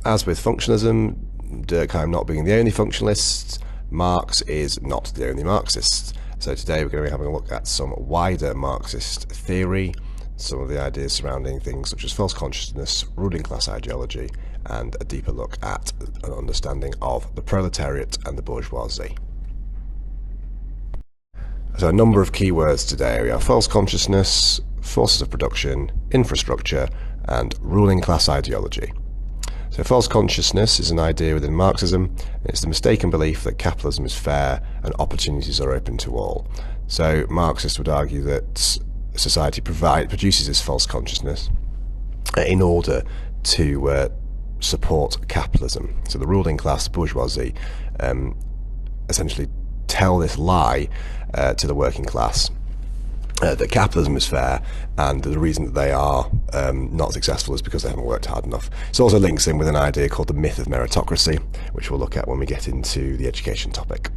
as with functionalism, Durkheim not being the only functionalist, Marx is not the only Marxist. So today we're going to be having a look at some wider Marxist theory, some of the ideas surrounding things such as false consciousness, ruling class ideology, and a deeper look at an understanding of the proletariat and the bourgeoisie. So a number of key words today. We have false consciousness, forces of production, infrastructure, and ruling class ideology. So false consciousness is an idea within Marxism. It's the mistaken belief that capitalism is fair and opportunities are open to all. So Marxists would argue that society produces this false consciousness in order to support capitalism. So the ruling class, the bourgeoisie, essentially tell this lie to the working class that capitalism is fair, and the reason that they are not successful is because they haven't worked hard enough. It also links in with an idea called the myth of meritocracy, which we'll look at when we get into the education topic.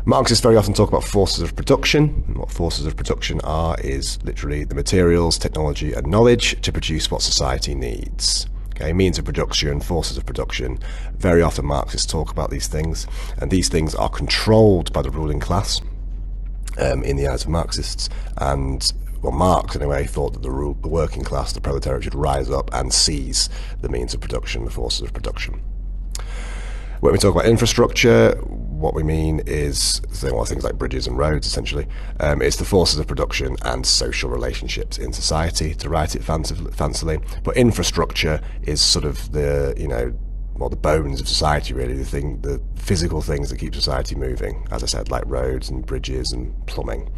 Marxists very often talk about forces of production, and what forces of production are is literally the materials, technology and knowledge to produce what society needs. Okay, means of production, forces of production. Very often Marxists talk about these things, and these things are controlled by the ruling class in the eyes of Marxists. And well, Marx anyway thought that the working class, the proletariat, should rise up and seize the means of production, the forces of production. When we talk about infrastructure, what we mean is things like bridges and roads, essentially. It's the forces of production and social relationships in society, to write it fancily. But infrastructure is sort of the, the bones of society, really, the physical things that keep society moving, as I said, like roads and bridges and plumbing.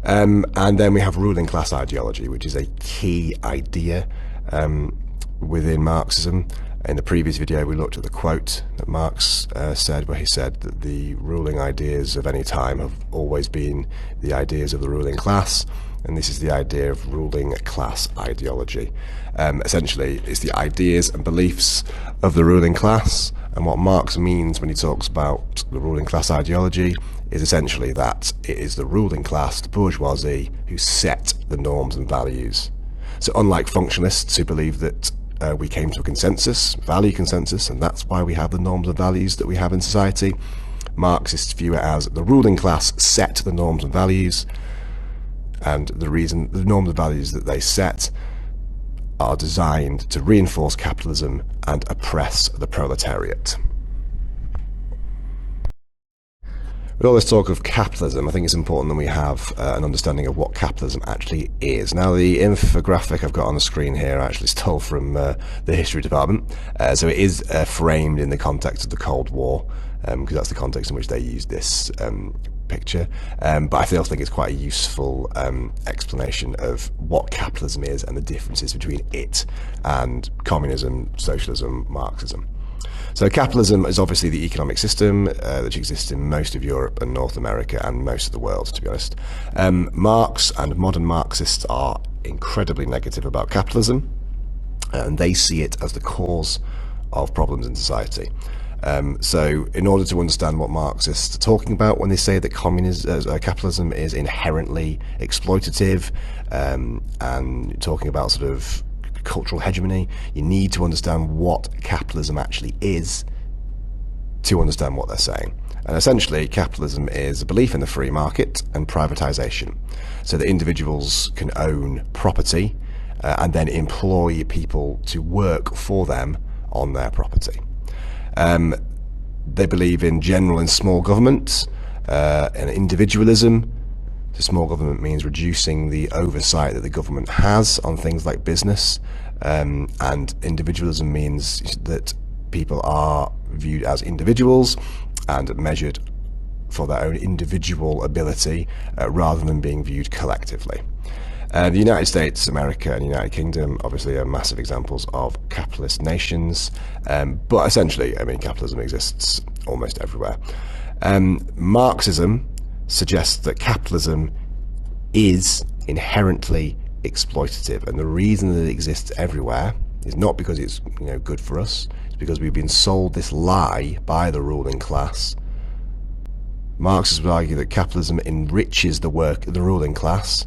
And then we have ruling class ideology, which is a key idea within Marxism. In the previous video, we looked at the quote that Marx said, where he said that the ruling ideas of any time have always been the ideas of the ruling class, and this is the idea of ruling class ideology. Essentially, it's the ideas and beliefs of the ruling class, and what Marx means when he talks about the ruling class ideology is essentially that it is the ruling class, the bourgeoisie, who set the norms and values. So unlike functionalists who believe that we came to a consensus, value consensus, and that's why we have the norms and values that we have in society, Marxists view it as the ruling class set the norms and values, and the norms and values that they set are designed to reinforce capitalism and oppress the proletariat. With all this talk of capitalism, I think it's important that we have an understanding of what capitalism actually is. Now, the infographic I've got on the screen here actually stole from the history department, so it is framed in the context of the Cold War, because that's the context in which they use this picture. But I still think it's quite a useful explanation of what capitalism is and the differences between it and communism, socialism, Marxism. So capitalism is obviously the economic system that exists in most of Europe and North America and most of the world, to be honest. Marx and modern Marxists are incredibly negative about capitalism, and they see it as the cause of problems in society. So in order to understand what Marxists are talking about when they say that capitalism is inherently exploitative and talking about sort of cultural hegemony, you need to understand what capitalism actually is to understand what they're saying. And essentially, capitalism is a belief in the free market and privatization, so that individuals can own property and then employ people to work for them on their property. They believe in general and small government and individualism. So small government means reducing the oversight that the government has on things like business, and individualism means that people are viewed as individuals and measured for their own individual ability rather than being viewed collectively. The United States, America and the United Kingdom obviously are massive examples of capitalist nations, but essentially, capitalism exists almost everywhere. Marxism suggests that capitalism is inherently exploitative, and the reason that it exists everywhere is not because it's good for us. It's because we've been sold this lie by the ruling class. Marxists would argue that capitalism enriches the ruling class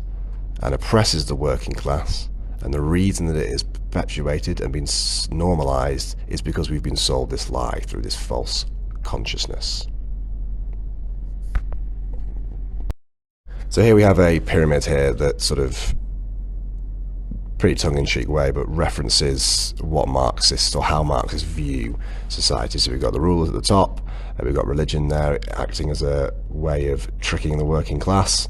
and oppresses the working class, and the reason that it is perpetuated and been normalised is because we've been sold this lie through this false consciousness. So here we have a pyramid here that sort of, pretty tongue-in-cheek way, but references what Marxists, or how Marxists view society. So we've got the rulers at the top, and we've got religion there acting as a way of tricking the working class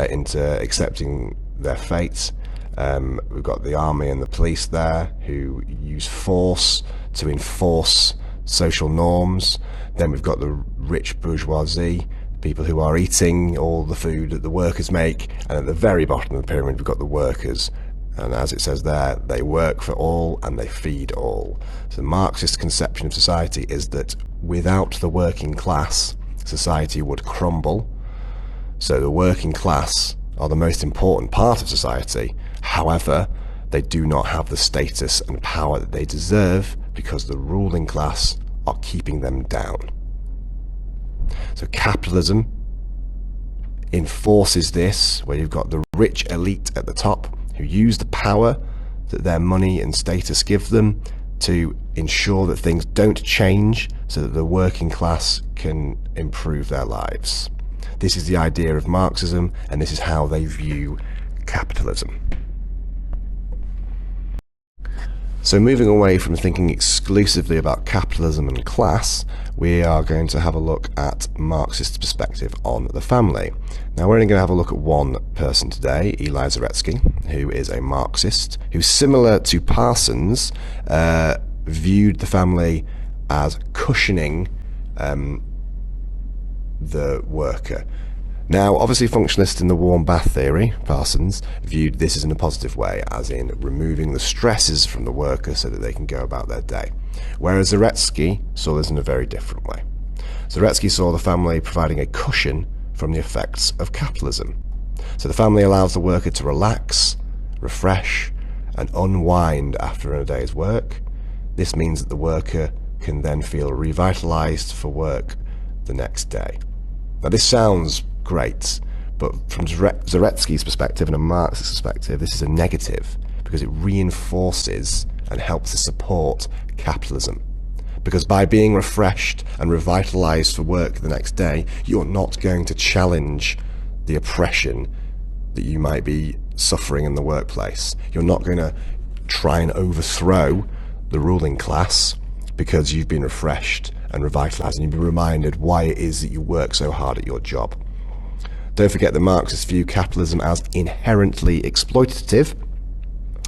into accepting their fate. We've got the army and the police there who use force to enforce social norms. Then we've got the rich bourgeoisie, people who are eating all the food that the workers make, and at the very bottom of the pyramid we've got the workers. And as it says there, they work for all and they feed all. So the Marxist conception of society is that without the working class, society would crumble. So the working class are the most important part of society. However, they do not have the status and power that they deserve because the ruling class are keeping them down. So capitalism enforces this, where you've got the rich elite at the top who use the power that their money and status give them to ensure that things don't change so that the working class can improve their lives. This is the idea of Marxism, and this is how they view capitalism. So moving away from thinking exclusively about capitalism and class, we are going to have a look at Marxist perspective on the family. Now we're only going to have a look at one person today, Eli Zaretsky, who is a Marxist, who, similar to Parsons, viewed the family as cushioning the worker. Now, obviously, functionalists in the warm bath theory, Parsons, viewed this as in a positive way, as in removing the stresses from the worker so that they can go about their day. Whereas Zaretsky saw this in a very different way. Zaretsky saw the family providing a cushion from the effects of capitalism. So the family allows the worker to relax, refresh, and unwind after a day's work. This means that the worker can then feel revitalized for work the next day. Now, this sounds great, but from Zaretsky's perspective and a Marxist perspective, this is a negative because it reinforces and helps to support capitalism. Because by being refreshed and revitalized for work the next day, you're not going to challenge the oppression that you might be suffering in the workplace. You're not going to try and overthrow the ruling class because you've been refreshed and revitalized and you've been reminded why it is that you work so hard at your job. Don't forget that Marxists view capitalism as inherently exploitative,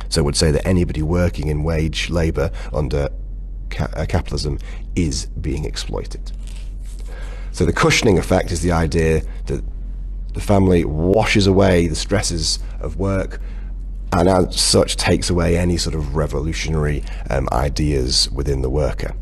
so would say that anybody working in wage labour under capitalism is being exploited. So the cushioning effect is the idea that the family washes away the stresses of work and as such takes away any sort of revolutionary ideas within the worker.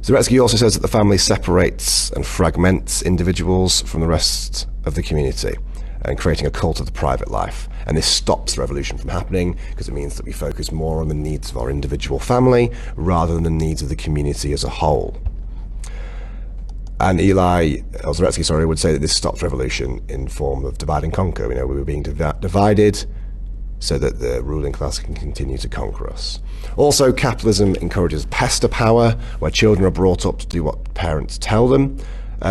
Zaretsky also says that the family separates and fragments individuals from the rest of the community and creating a cult of the private life. And this stops the revolution from happening because it means that we focus more on the needs of our individual family rather than the needs of the community as a whole. And Zaretsky would say that this stops revolution in form of divide and conquer. We were being divided so that the ruling class can continue to conquer us. Also, capitalism encourages pester power, where children are brought up to do what parents tell them.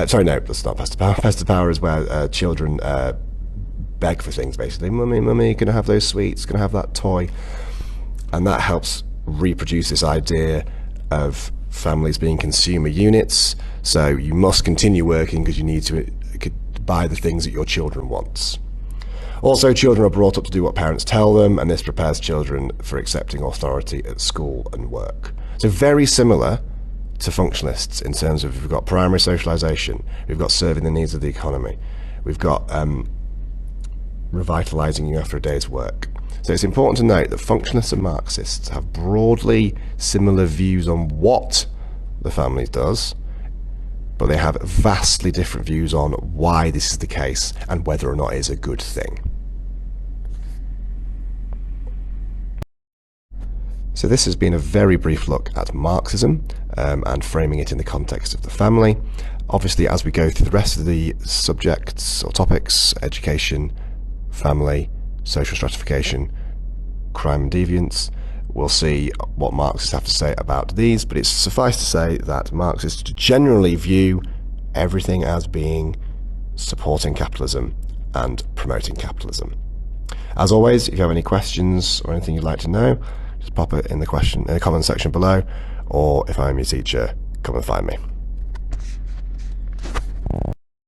Sorry, no, that's not pester power. Pester power is where children beg for things, basically. Mummy, can I have those sweets? Can I have that toy? And that helps reproduce this idea of families being consumer units. So you must continue working because you need to buy the things that your children want. Also, children are brought up to do what parents tell them, and this prepares children for accepting authority at school and work. So very similar to functionalists in terms of we've got primary socialization, we've got serving the needs of the economy, we've got revitalizing you after a day's work. So it's important to note that functionalists and Marxists have broadly similar views on what the family does, but they have vastly different views on why this is the case and whether or not it is a good thing. So this has been a very brief look at Marxism and framing it in the context of the family. Obviously, as we go through the rest of the subjects or topics, education, family, social stratification, crime and deviance, we'll see what Marxists have to say about these, but it's suffice to say that Marxists generally view everything as being supporting capitalism and promoting capitalism. As always, if you have any questions or anything you'd like to know, just pop it in the comment section below, or if I'm your teacher, come and find me.